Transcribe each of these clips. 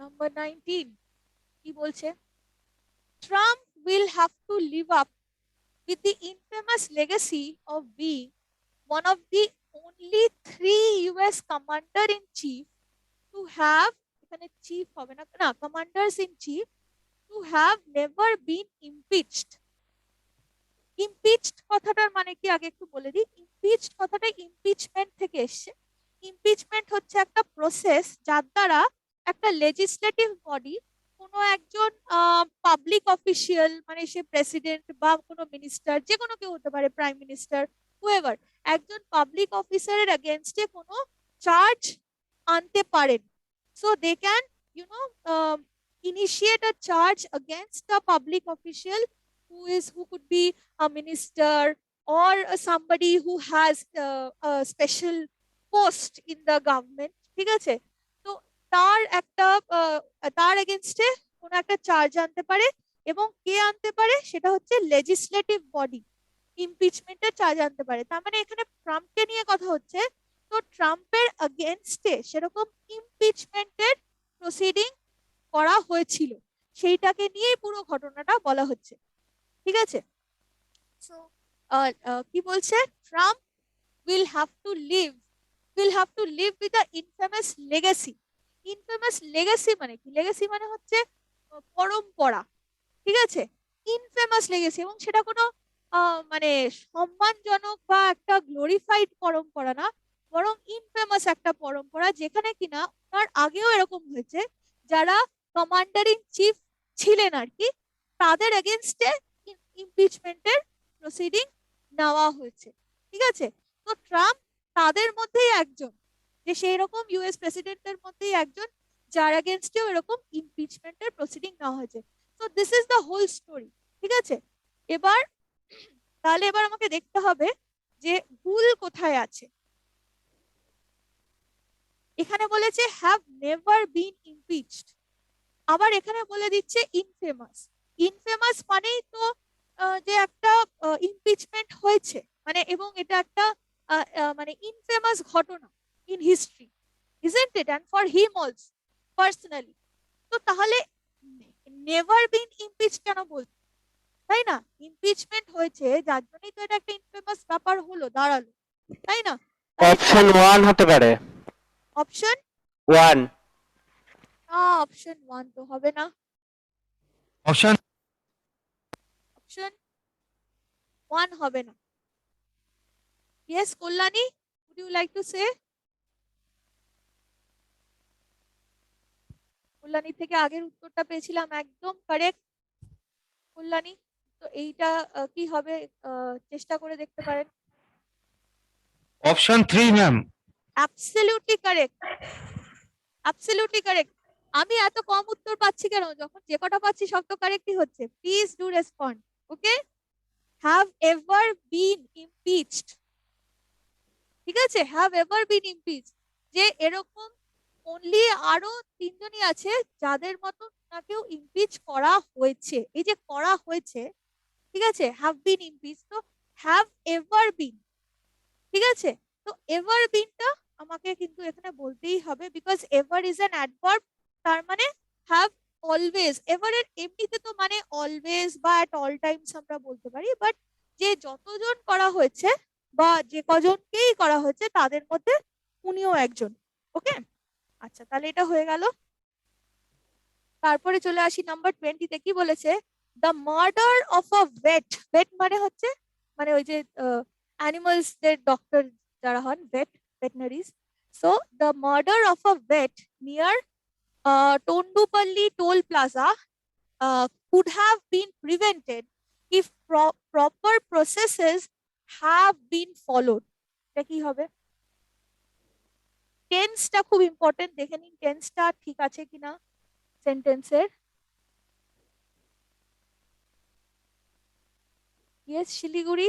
Number 19 কি বলছে? Trump will have to live up with the infamous legacy of being one of the only 3 US commander in chief to have, এখানে chief হবে না, না commanders in chief, to have never been impeached. Impeached কথাটার মানে কি আগে একটু বলে দিই। ইমপিচড কথাটা ইমপিচমেন্ট থেকে এসছে। ইমপিচমেন্ট হচ্ছে একটা প্রসেস যার দ্বারা একটা লেজিসলেটিভ বডি কোনো একজন পাবলিক অফিসিয়াল, মানে সে প্রেসিডেন্ট বা কোনো মিনিস্টার, যে কোনো কেউ হতে পারে, প্রাইম মিনিস্টার, হুএভার, একজন পাবলিক অফিসারের এগেনস্টে কোনো চার্জ আনতে পারেন। So they can initiate a charge against a public official who could be a minister or somebody who has a special post in the government, ঠিক আছে? তো তার একটা তার এগেনস্টে কোনো একটা চার্জ আনতে পারে, এবং কে আনতে পারে সেটা হচ্ছে লেজিসলেটিভ বডি ইমপিচমেন্টের চার্জ আনতে পারে। তার মানে এখানে ট্রাম্পকে নিয়ে কথা হচ্ছে। তো ট্রাম্পের এগেনস্টে সেরকম ইমপিচমেন্টের প্রসিডিং করা হয়েছিল, সেইটাকে নিয়েই পুরো ঘটনাটা বলা হচ্ছে, ঠিক আছে? সো কি বলছে? Trump will have to live with the infamous legacy. Infamous legacy মানে কি? লেগাসি মানে হচ্ছে পরম্পরা, ঠিক আছে? ইনফেমাস লেগেসি, এবং সেটা কোনো মানে সম্মানজনক বা একটা গ্লোরিফাইড পরম্পরা না, বরং ইনফেমাস একটা পরম্পরা, যেখানে কিনা তার আগেও এরকম হয়েছে, যারা কমান্ডার ইন চিফ ছিলেন আর কি, তাদের এগেনস্টে ইমপিচমেন্টের প্রসিডিং নেওয়া হয়েছে, ঠিক আছে? তো ট্রাম্প তাদের মধ্যেই একজন, যে সেই রকম ইউএস প্রেসিডেন্টের মধ্যেই একজন যার এগেনস্টেও এরকম ইমপিচমেন্টের প্রসিডিং নেওয়া হয়েছে। So this is the whole story, ঠিক আছে? এবার তাহলে এবার আমাকে দেখতে হবে যে ভুল কোথায় আছে। এখানে বলেছে হ্যাভ নেভার বিন ইমপিচড, আবার এখানে বলে দিচ্ছে ইনফেমাস। ইনফেমাস মানেই তো যে একটা ইমপিচমেন্ট হয়েছে, মানে, এবং এটা একটা মানে ইনফেমাস ঘটনা in history, isn't it? And for him also personally. তো তাহলে নেভার বিন ইমপিচ কেন বলছে, তাই না? ইমপিচমেন্ট হয়েছে যার জন্যই তো এটা একটা ইনফেমাস ব্যাপার হলো, দাঁড়ালো, তাই না? অপশন 1 হতে পারে। অপশন 1 না, অপশন 1 তো হবে না। অপশন অপশন 1 হবে না। Yes Kalyani, would you like to say? Kalyani থেকে আগের উত্তরটা পেয়েছিলাম, একদম কারেক্ট কল্যাণী। তো এইটা কি হবে, চেষ্টা করে দেখতে পারেন। Option 3 ma'am. Absolutely correct, absolutely correct. আমি এত কম উত্তর পাচ্ছি কেন, যখন যে কটা পাচ্ছি সব তো কারেক্টই হচ্ছে। Please do respond. Okay, have ever been impeached, ঠিক আছে? হ্যাভ এভার বিন ইমপিচড, যে এরকম অনলি আরো 3 জনই আছে যাদের মতো তাকেও ইমপিচ করা হয়েছে। এই যে করা হয়েছে, ঠিক আছে, হ্যাভ বিন ইমপিচ, তো হ্যাভ এভার বিন, ঠিক আছে? তো এভার বিনটা আমাকে কিন্তু এখানে বলতেই হবে, because ever is an adverb, তার মানে হ্যাভ অলওয়েজ। এভারের এমনিতে তো মানে অলওয়েজ বা অ্যাট অল টাইমস আমরা বলতে পারি, বাট যে যতজন করা হয়েছে বা যে কজনকেই করা হয়েছে তাদের মধ্যে উনিও একজন। ওকে, আচ্ছা, তাহলে এটা হয়ে গেল। তারপরে চলে আসি নাম্বার 20 তে। কি বলেছে? দ্য মার্ডার অফ আ ভেট। ভেট মানে হচ্ছে, মানে ওই যে অ্যানিমালস দের ডক্টর যারা হন, vet, veterinaries. So the murder of a vet near Tondupally toll plaza could have been prevented if proper processes have been followed. এটা কি হবে? টেন্সটা খুব ইম্পর্টেন্ট, দেখে নিন টেন্সটা ঠিক আছে কিনা সেন্টেন্সের। Yes Siliguri.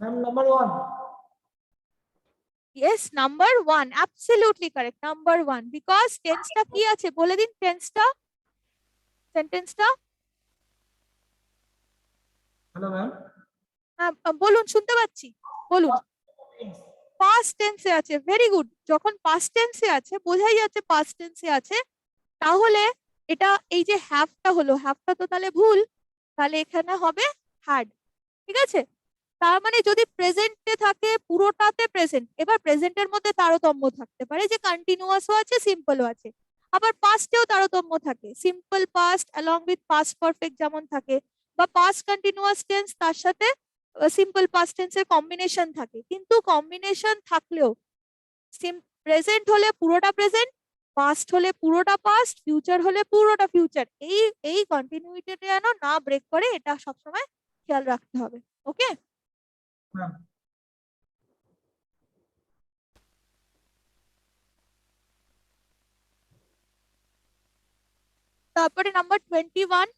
Ma'am number 1। Yes, number 1, absolutely correct, number 1, because টেন্সটা কি আছে বলে দিন, টেন্সটা, সেন্টেন্সটা। Hello ma'am. হ্যাঁ বলুন, শুনতে পাচ্ছি, বলুন। পাস্ট টেন্সে আছে, ভেরি গুড। যখন পাস্ট টেন্সে আছে বোঝাই যাচ্ছে পাস্ট টেন্সে আছে, তাহলে এটা এই যে হ্যাভটা হলো, হ্যাভটা তো তাহলে ভুল, তাহলে এখানে হবে হ্যাড। ঠিক আছে, তার মানে যদি প্রেজেন্টে থাকে পুরোটাতে প্রেজেন্ট, এবার প্রেজেন্টের মধ্যে তারতম্য থাকতে পারে, যে কন্টিনিউয়াসও আছে সিম্পলও আছে, আবার পাস্টেও তারতম্য থাকে, simple past along with past perfect যেমন থাকে, বা পাস্ট কন্টিনিউয়াস টেন্স তার সাথে সিম্পল পাস্ট টেন্সের কম্বিনেশন থাকে, কিন্তু কম্বিনেশন থাকলেও প্রেজেন্ট হলে পুরোটা প্রেজেন্ট, পাস্ট হলে পুরোটা পাস্ট, ফিউচার হলে পুরোটা ফিউচার, এই কন্টিনিউইটিটা যেন না ব্রেক করে, এটা সবসময় খেয়াল রাখতে হবে। ওকে, ম্যাম তারপরে number 21,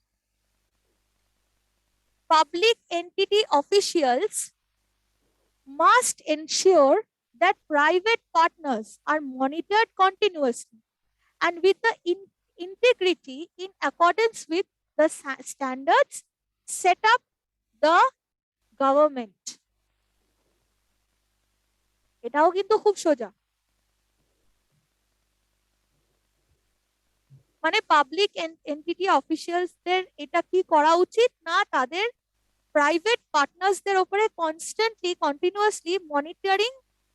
public entity officials must ensure that private partners are monitored continuously and with the integrity in accordance with the standards set up the government. এটাও কিন্তু খুব সোজা, মানে পাবলিক এন্টিটি অফিসিয়ালসদের এটা কি করা উচিত না, তাদের প্রাইভেট পার্টনার্সদের উপরে কনস্ট্যান্টলি কন্টিনিউয়াসলি মনিটরিং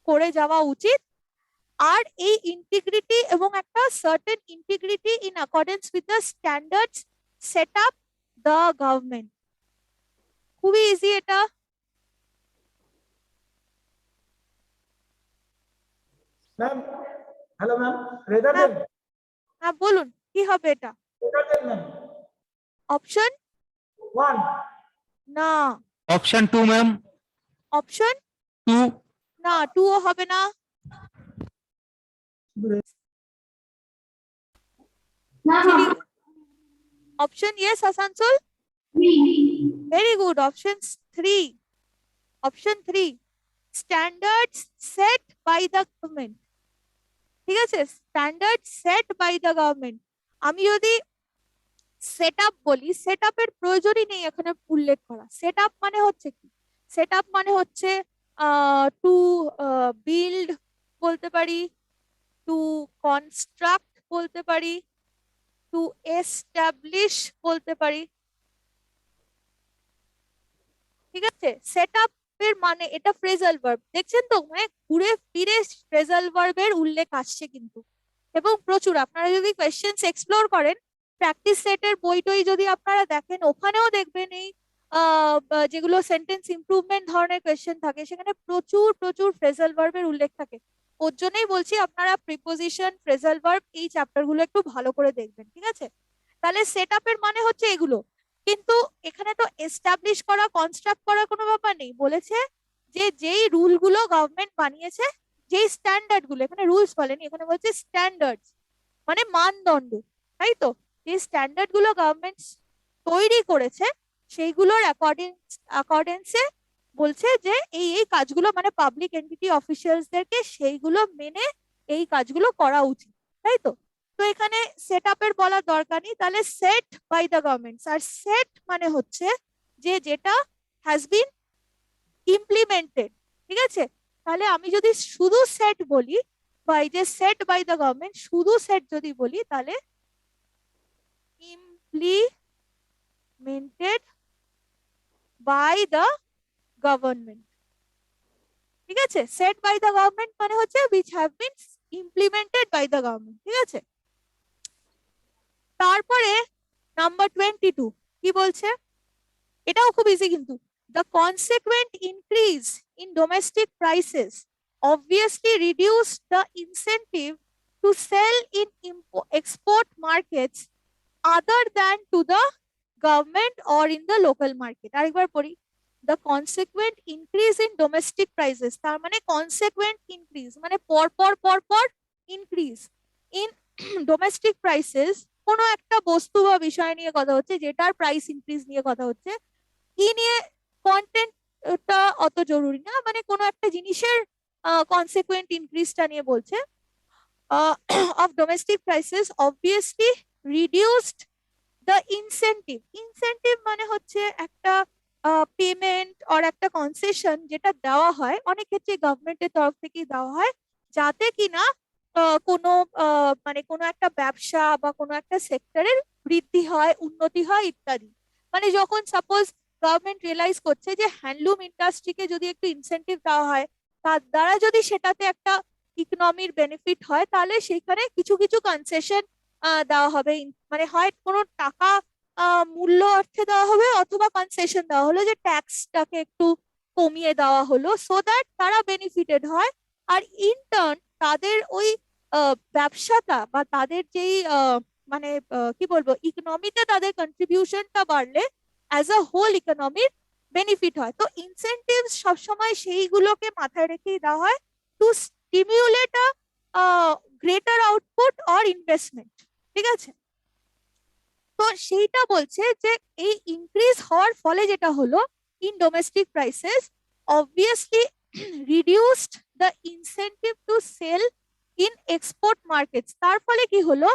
করে যাওয়া উচিত, আর এই ইন্টিগ্রিটি এবং একটা certain integrity in accordance with the standards set up the government. খুবই ইজি এটা। Ma'am, hello ma'am, rather than, হ্যাঁ বলুন কি হবে এটা? রেদার দেন ম্যাম, অপশন 1, না, অপশন 2 ম্যাম, অপশন 2, না, 2 ও হবে না। Option yes Asansol, very good, option 3, option 3, standards set by the government. ঠিক আছে, standard set by the government. আমি যদি সেট আপ বলি, সেট আপের প্রয়োজনই নেই এখানে উল্লেখ করা। সেট আপ মানে হচ্ছে কি? সেট আপ মানে হচ্ছে টু বিল্ড বলতে পারি, টু কনস্ট্রাক্ট বলতে পারি, টু এস্টাবলিশ বলতে পারি। ঠিক আছে, সেট আপ এর মানে এটা ফ্রেজাল ভার্ব, দেখছেন তো, মানে ঘুরে ফিরে ফ্রেজাল ভার্বের উল্লেখ আসছে কিন্তু, এবং প্রচুর। আপনারা যদি কোয়েশ্চেন্স এক্সপ্লোর করেন, প্র্যাকটিস সেটের বইটই যদি আপনারা দেখেন, ওখানেও দেখবেন এই যেগুলো সেন্টেন্স ইমপ্রুভমেন্ট ধরনের কোয়েশ্চেন থাকে, সেখানে প্রচুর প্রচুর ফ্রেজাল ভার্বের উল্লেখ থাকে। ওর জন্যই বলছি আপনারা প্রিপোজিশন, ফ্রেজাল ভার্ব এই চ্যাপ্টার গুলো একটু ভালো করে দেখবেন। ঠিক আছে, তাহলে সেট আপের মানে হচ্ছে এগুলো, কিন্তু এখানে তো এস্টাবলিশ করা, কনস্ট্রাক্ট করার কোনো ব্যাপার নেই। বলেছে যে যেই রুল গুলো গভর্নমেন্ট বানিয়েছে, যেই স্ট্যান্ডার্ড গুলো, এখানে রুলস বলেনি, এখানে বলছে স্ট্যান্ডার্ডস, মানে মানদণ্ড, তাই তো? যে স্ট্যান্ডার্ড গুলো গভর্নমেন্ট তৈরি করেছে, সেইগুলোর অ্যাকর্ডেন্সে বলছে যে এই কাজগুলো, মানে পাবলিক এন্টিটি অফিসিয়ালসদেরকে সেইগুলো মেনে এই কাজগুলো করা উচিত, তাই তো? তো এখানে সেট আপের বলার দরকার নেই, তাহলে সেট বাই দ্য গভর্নমেন্ট। আর সেট মানে হচ্ছে যে যেটা হ্যাজ বিন ইমপ্লিমেন্টেড। ঠিক আছে, তাহলে আমি যদি শুধু সেট বলি, বা এই যে সেট বাই দ্য গভর্নমেন্ট, শুধু সেট যদি বলি, তাহলে ইমপ্লিমেন্টেড বাই দ্য গভর্নমেন্ট। ঠিক আছে, সেট বাই দ্য গভর্নমেন্ট মানে হচ্ছে which have been implemented by the government। ঠিক আছে, তারপরে নাম্বার 22 কি বলছে? এটাও খুব ইজি কিন্তু। The consequent increase in domestic prices obviously reduced the incentive to sell in export markets other than to the government or in the local market। আরেকবার পড়ি, the consequent increase in domestic prices, তার মানে consequent increase মানে পরপর increase in domestic prices, কোনো একটা বস্তু বা বিষয় নিয়ে কথা হচ্ছে, যেটার প্রাইস ইনক্রিজ নিয়ে কথা হচ্ছে। কি নিয়ে? কন্টেন্টটা অত জরুরি না, মানে কোনো একটা জিনিসের কনসিকুয়েন্ট ইনক্রিজটা নিয়ে বলছে। of domestic prices obviously reduced the incentive। Incentive মানে হচ্ছে একটা পেমেন্ট অর একটা কনসেশন যেটা দেওয়া হয়, অনেক ক্ষেত্রে গভর্নমেন্টের তরফ থেকেই দেওয়া হয়, যাতে কিনা কোনো মানে কোনো একটা ব্যবসা বা কোনো একটা সেক্টরের বৃদ্ধি হয়, উন্নতি হয় ইত্যাদি। মানে যখন সাপোজ গভর্নমেন্ট রিয়েলাইজ করছে যে হ্যান্ডলুম ইন্ডাস্ট্রিকে যদি একটু ইনসেনটিভ দেওয়া হয়, তার দ্বারা যদি সেটাতে একটা ইকোনমির বেনিফিট হয়, তাহলে সেখানে কিছু কিছু কনসেশন দেওয়া হবে। মানে হয় কোনো টাকা মূল্য অর্থে দেওয়া হবে, অথবা কনসেশন দেওয়া হলো যে ট্যাক্সটাকে একটু কমিয়ে দেওয়া হলো, সো দ্যাট তারা বেনিফিটেড হয়। আর ইন টার্ন তাদের ওই ব্যবসাটা বা তাদের যেই মানে কি বলবো, ইকোনমিতে তাদের কন্ট্রিবিউশনটা বাড়লে অ্যাজ আ হোল ইকোনমির বেনিফিট হয়। তো ইনসেনটিভ সবসময় সেইগুলোকে মাথায় রেখেই দেওয়া হয় to stimulate a greater output or investment. ঠিক আছে, তো সেইটা বলছে যে এই ইনক্রিজ হওয়ার ফলে যেটা হলো, in domestic prices obviously reduced the incentive to sell in export markets. তার ফলে কি হলো,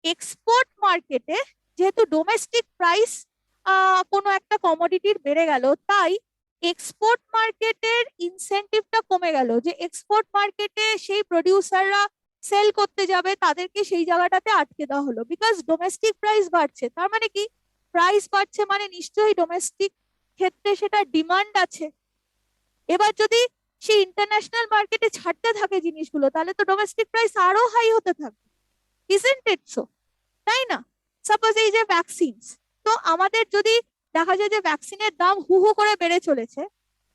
এক্সপোর্ট মার্কেটে যেহেতু ডোমেস্টিক প্রাইস কোনো একটা কমোডিটির বেড়ে গেল, তাই এক্সপোর্ট মার্কেটের ইনসেন্টিভটা কমে গেল, যে এক্সপোর্ট মার্কেটে সেই প্রডিউসাররা সেল করতে যাবে, তাদেরকে সেই জায়গাটাতে আটকে দেওয়া হলো। বিকজ ডোমেস্টিক প্রাইস বাড়ছে, তার মানে কি, প্রাইস বাড়ছে মানে নিশ্চয়ই ডোমেস্টিক ক্ষেত্রে সেটা ডিমান্ড আছে। এবার যদি সেই ইন্টারন্যাশনাল মার্কেটে ছাড়তে থাকে জিনিসগুলো, তাহলে তো ডোমেস্টিক প্রাইস আরো হাই হতে থাকবে, ইজন্ট ইট সো? তাই না? সাপোজ এই যে ভ্যাকসিনস, তো আমাদের যদি দেখা যায় যে ভ্যাকসিনের দাম হু হু করে বেড়ে চলেছে,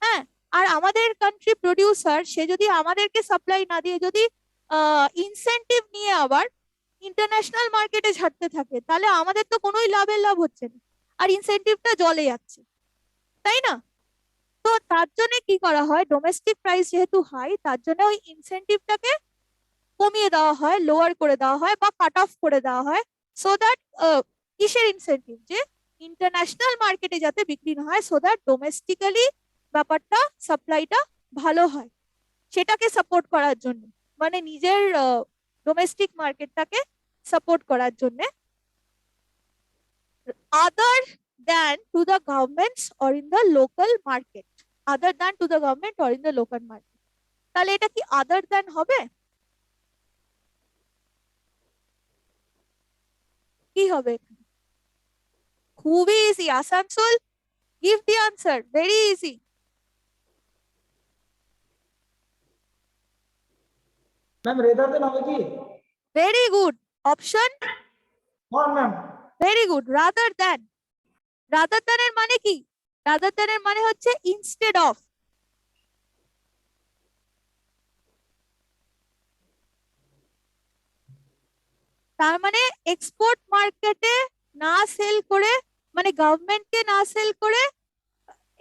হ্যাঁ, আর আমাদের কান্ট্রি প্রডিউসার সে যদি আমাদেরকে সাপ্লাই না দিয়ে যদি ইনসেন্টিভ নিয়ে আবার ইন্টারন্যাশনাল মার্কেটে ছাড়তে থাকে, তাহলে আমাদের তো কোনোই লাভের লাভ হচ্ছে না, আর ইনসেন্টিভটা জলে যাচ্ছে, তাই না? তো তার জন্য কি করা হয়, ডোমেস্টিক প্রাইস যেহেতু হাই, তার জন্য ওই ইনসেন্টিভটাকে কমিয়ে দেওয়া হয়, লোয়ার করে দেওয়া হয় বা কাট অফ করে দেওয়া হয়, সো দ্যাট কিসের ইনসেন্টিভ, যে ইন্টারন্যাশনাল মার্কেটে যাতে বিক্রি না হয়, সো দ্যাট ডোমেস্টিক্যালি ব্যাপারটা সাপ্লাইটা ভালো হয়, সেটাকে সাপোর্ট করার জন্য, মানে নিজের ডোমেস্টিক মার্কেটটাকে সাপোর্ট করার জন্য, other than to the governments or in the local market, other than to the government or in the local market. তাহলে এটা কি আদার দ্যান হবে? কি হবে? খুবই easy. Asansol, give the answer, very easy. Ma'am rather than হবে কি? Very good option, one ma'am. very good, rather than। rather than এর মানে কি? rather than এর মানে হচ্ছে instead of। তার মানে এক্সপোর্ট মার্কেটে না সেল করে, মানে গভর্নমেন্টকে না সেল করে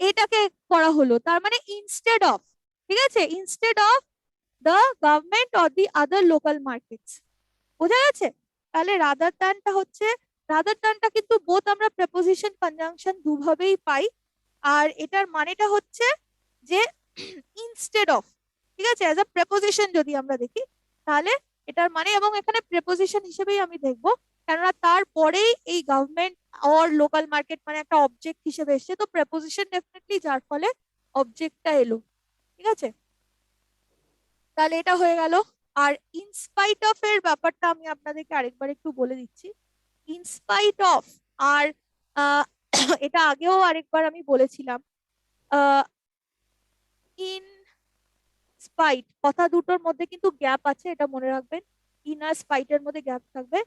এটাকে করা হলো, তার মানে ইনস্টেড অফ। ঠিক আছে, instead of the government or the other local markets. বোঝা গেছে? তাহলে রাদার দ্যানটা হচ্ছে, রাদার দ্যানটা কিন্তু বোথ আমরা প্রেপোজিশন কনজাংশন দুভাবেই পাই, আর এটার মানেটা হচ্ছে যে ইনস্টেড অফ। ঠিক আছে, অ্যাজ আ প্রেপোজিশন যদি আমরা দেখি, তাহলে এটার মানে, এবং এখানে প্রেপোজিশন হিসেবেই আমি দেখবো, কেননা তারপরেই এই গভর্নমেন্ট অর লোকাল মার্কেট মানে একটা অবজেক্ট হিসেবে এসছে, তো প্রেপোজিশন ডেফিনেটলি, যার ফলে অবজেক্টটা এলো। ঠিক আছে, তাহলে এটা হয়ে গেল। আর ইনস্পাইট অফ এর ব্যাপারটা আমি আপনাদেরকে আরেকবার একটু বলে দিচ্ছি। ইনস্পাইট অফ, আর এটা আগেও আরেকবার আমি বলেছিলাম, ইন স্পাইট কথা দুটোর মধ্যে কিন্তু গ্যাপ আছে, এটা মনে রাখবেন। ইন আর স্পাইটের মধ্যে গ্যাপ থাকবে।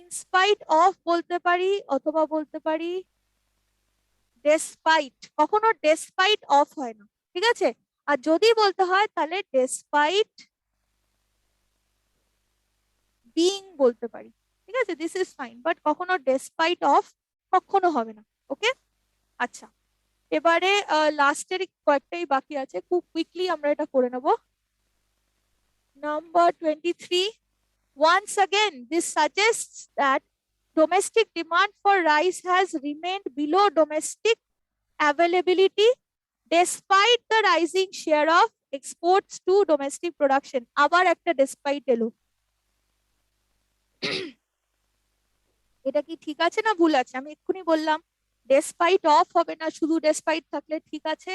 ইনস্পাইট অফ বলতে পারি, অথবা বলতে পারি ডেসপাইট। কখনো ডেসপাইট অফ হয় না, ঠিক আছে? আর যদি বলতে হয় তাহলে ডেসপাইট বিং বলতে পারি, ঠিক আছে? দিস ইজ ফাইন, বাট কখনো ডেসপাইট অফ কখনো হবে না। ওকে, আচ্ছা, এবারে লাস্টের কয়েকটাই বাকি আছে, খুব কুইকলি আমরা এটা করে নেব। Number 23, once again this suggests that domestic demand for rice has remained below domestic availability despite the rising share of exports to domestic production. আবার একটা despite এলো, এটা কি ঠিক আছে না ভুল আছে? আমি এক্ষুনি বললাম ডেসপাইট অফ হবে না, শুধু ডেসপাইট থাকলে ঠিক আছে,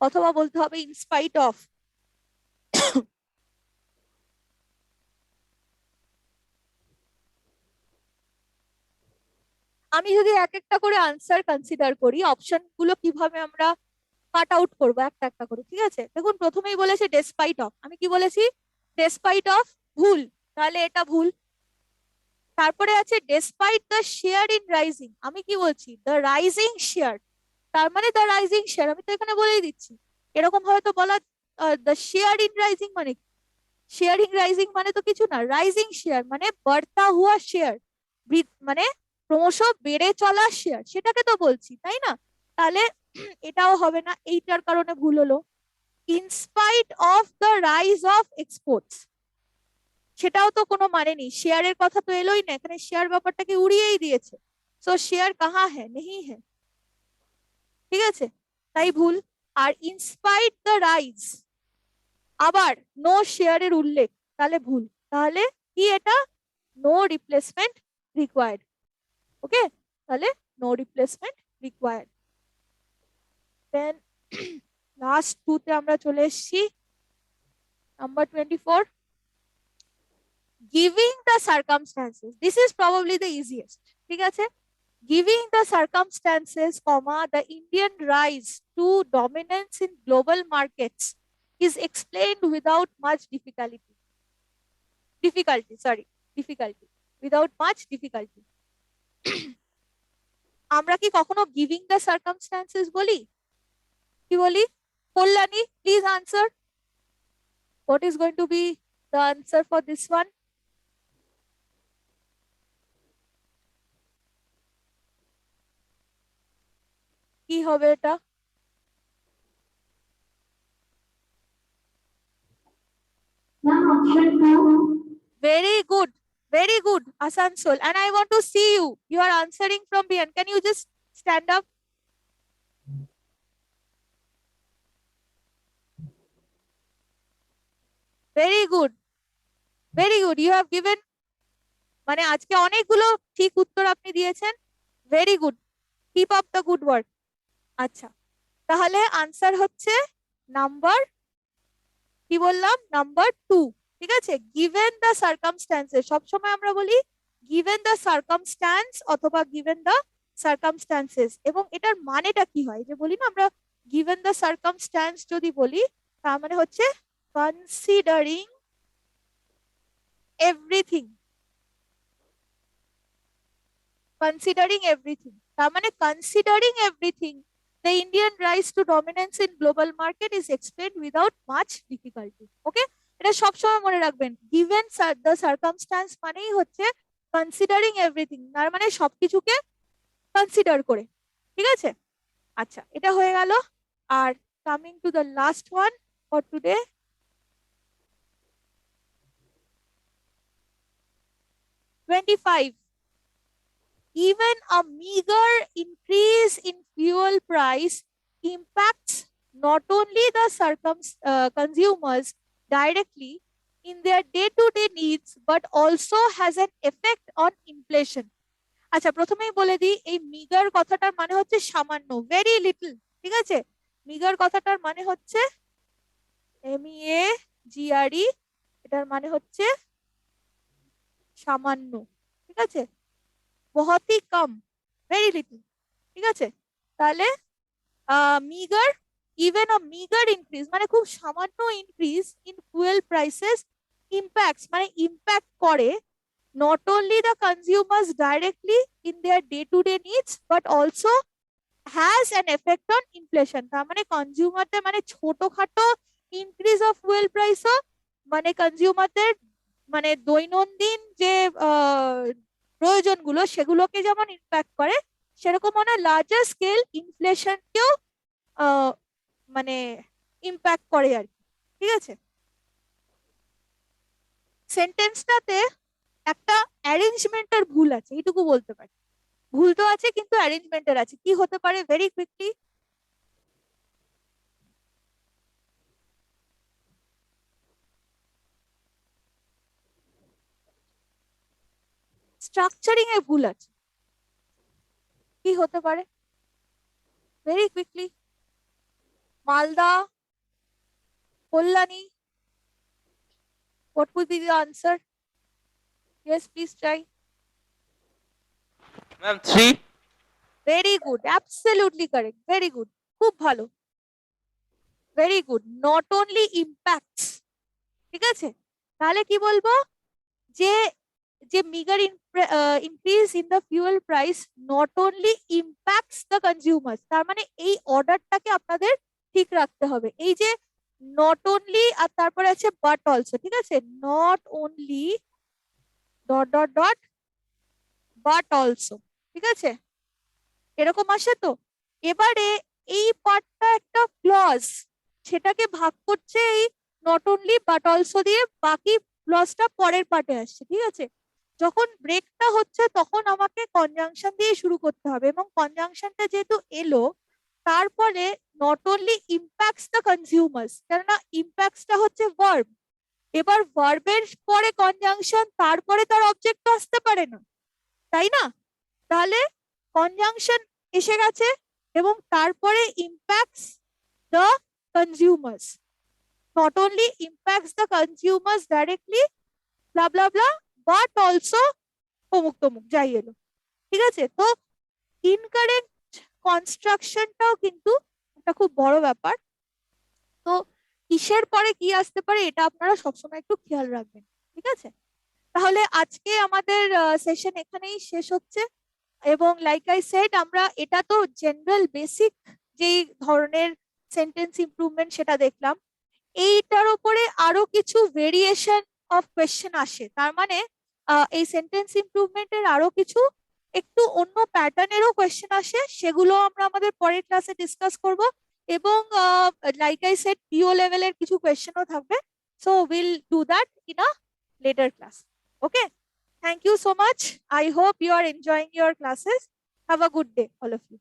অথবা বলতে হবে ইনস্পাইট অফ। আমি যদি এক একটা করে আনসার কনসিডার করি, অপশন গুলো কিভাবে আমরা কাট আউট করবো একটা একটা করে, ঠিক আছে? দেখুন, প্রথমেই বলেছে ডেসপাইট অফ, আমি কি বলেছি? ডেসপাইট অফ ভুল, তাহলে এটা ভুল। তারপরে আছে despite the share in rising, আমি কি বলছি? দ্য রাইজিং শেয়ার, তার মানে দ্য রাইজিং শেয়ার, আমি তো এখানে বলেই দিচ্ছি। এরকম ভাবে তো বলা, দ্য শেয়ার ইন রাইজিং মানে শেয়ারিং রাইজিং মানে তো কিছু না, রাইজিং শেয়ার মানে বাড়তা হুয়া শেয়ার, মানে ক্রমশ বেড়ে চলা শেয়ার, সেটাকে তো বলছি, তাই না? তাহলে এটাও হবে না, এইটার কারণে ভুল হলো। In spite of the rise of exports, সেটাও তো কোনো মানে নেই, শেয়ারের কথা তো এলোই না এখানে, শেয়ার ব্যাপারটাকে উড়িয়েই দিয়েছে। সো শেয়ার কাহা হ্যাঁ, নেই হ্যাঁ, ঠিক আছে, তাই ভুল। আর ইনস্পাইট দ্য রাইজ, আবার নো শেয়ারের উল্লেখ, তাহলে ভুল। তাহলে কি এটা? No replacement required. ওকে, তাহলে no replacement required. Then last টুতে আমরা চলে এসেছি, number 24, giving the circumstances, this is probably the easiest, ঠিক আছে? Giving the circumstances, comma, the Indian rise to dominance in global markets is explained without much difficulty, without much difficulty. আমরা কি কখনো giving the circumstances বলি? কি বলি? Kalyani, please answer, what is going to be the answer for this one? কি হবে এটা? Very good, very good, Asansol. And I want to see you. You are answering from beyond. Can you just stand up? Very good, very good. You have given, মানে আজকে অনেকগুলো ঠিক উত্তর আপনি দিয়েছেন। Very good, keep up the good work. আচ্ছা, তাহলে answer হচ্ছে নাম্বার, কি বললাম? নাম্বার 2, ঠিক আছে? গিভেন দ্য সার্কামস্ট্যান্সেস, সবসময় আমরা বলি গিভেন দ্য সার্কামস্ট্যান্স অথবা গিভেন দ্য সার্কামস্ট্যান্সেস, এবং এটার মানেটা কি হয়? যে বলি না আমরা গিভেন দ্য সার্কামস্ট্যান্স যদি বলি, তার মানে হচ্ছে কনসিডারিং এভরিথিং, কনসিডারিং এভরিথিং, তার মানে considering everything the Indian rise to dominance in global market is explained without much difficulty. Okay, এটা সবসময় মনে রাখবেন, given the circumstance মানেই হচ্ছে কনসিডারিং এভরিথিং, তার মানে সবকিছুকে কনসিডার করে, ঠিক আছে? আচ্ছা, এটা হয়ে গেল। Are coming to the last one for today, 25, even a meager increase in fuel price impacts not only the consumers directly in their day-to-day needs but also has an effect on inflation. আচ্ছা, প্রথমেই বলে দিই, এই meagre কথাটার মানে হচ্ছে সামান্য, very little, ঠিক আছে? মিগার কথাটার মানে হচ্ছে MEAGRE, এটার মানে হচ্ছে সামান্য, ঠিক আছে? बहुत ही कम, very little, ঠিক আছে? তাহলে মিগার, ইভেন আ মিগার ইনক্রিজ মানে খুব সামান্য increase in fuel prices impacts মানে ইম্প্যাক্ট করে not only the consumers directly in their day-to-day needs but also has an effect on inflation. তার মানে কনজিউমারদের মানে ছোটখাটো ইনক্রিজ অফ ফুয়েল প্রাইসও মানে কনজিউমারদের মানে দৈনন্দিন যে প্রয়োজনগুলো সেগুলোকে যেমন ইম্প্যাক্ট করে, সেরকম মানে লার্জার স্কেল ইনফ্লেশনকেও মানে ইম্প্যাক্ট করে আর কি, ঠিক আছে? সেন্টেন্সটাতে একটা অ্যারেঞ্জমেন্টের ভুল আছে, এইটুকু বলতে পারি। ভুল তো আছে কিন্তু অ্যারেঞ্জমেন্টের আছে, কি হতে পারে? ভেরি কুইকলি, স্ট্রাকচারিং এ ভুল আছে, কি হতে পারে? Very quickly. Malda, Kollani. What would be the answer? Yes, please try. Ma'am, 3. Very good. Absolutely correct. Very good. খুব ভালো। Very good. Not only impacts. ঠিক আছে? তাহলে কি বলবো? যে যে meager increase in the fuel price not only impacts the consumers, তার মানে এই অর্ডারটাকে আপনাদের ঠিক রাখতে হবে। এই যে not only আর তারপরে আছে but also, ঠিক আছে? not only dot dot dot but also, ঠিক আছে? এরকম আসে তো। এবারে এই পার্টটা একটা ক্লজ, সেটাকে ভাগ করছে এই নট অনলি বাট অলসো দিয়ে, বাকি ক্লজটা পরের পার্টে আসছে, ঠিক আছে? যখন ব্রেকটা হচ্ছে তখন আমাকে কনজাংশন দিয়ে শুরু করতে হবে, এবং কনজাংশনটা যেহেতু এলো তারপরে not only impacts the consumers, কেননা ইম্প্যাক্টসটা হচ্ছে ভার্ব। এবার ভার্বের পরে কনজাংশন, তারপরে তার অবজেক্ট আসতে পারে না, তাই না? তাহলে কনজাংশন এসে গেছে এবং তারপরে impacts the consumers, not only impacts the consumers directly blah blah blah but also অমুক তমুক যাই এলো, ঠিক আছে? তো ইনকারেক্ট কনস্ট্রাকশনটাও কিন্তু একটা খুব বড় ব্যাপার। তো কিসের পরে কি আসতে পারে এটা আপনারা সবসময় একটু খেয়াল রাখবেন, ঠিক আছে? তাহলে আজকে আমাদের সেশন এখানেই শেষ হচ্ছে, এবং লাইক আই সেড আমরা এটা তো জেনারেল বেসিক যেই ধরনের সেন্টেন্স ইমপ্রুভমেন্ট সেটা দেখলাম। এইটার উপরে আরো কিছু ভেরিয়েশন অফ কোয়েশ্চেন আসে, তার মানে এই সেন্টেন্স ইমপ্রুভমেন্টের আরো কিছু একটু অন্য প্যাটার্নেরও কোয়েশ্চেন আসে, সেগুলো আমরা আমাদের পরের ক্লাসে ডিসকাস করব। এবং লাইক আই সেড পিও লেভেলের কিছু কোয়েশ্চেনও থাকবে, so will do that in a letter class. Okay, thank you so much. I hope you are enjoying your classes. Have a good day, all of you.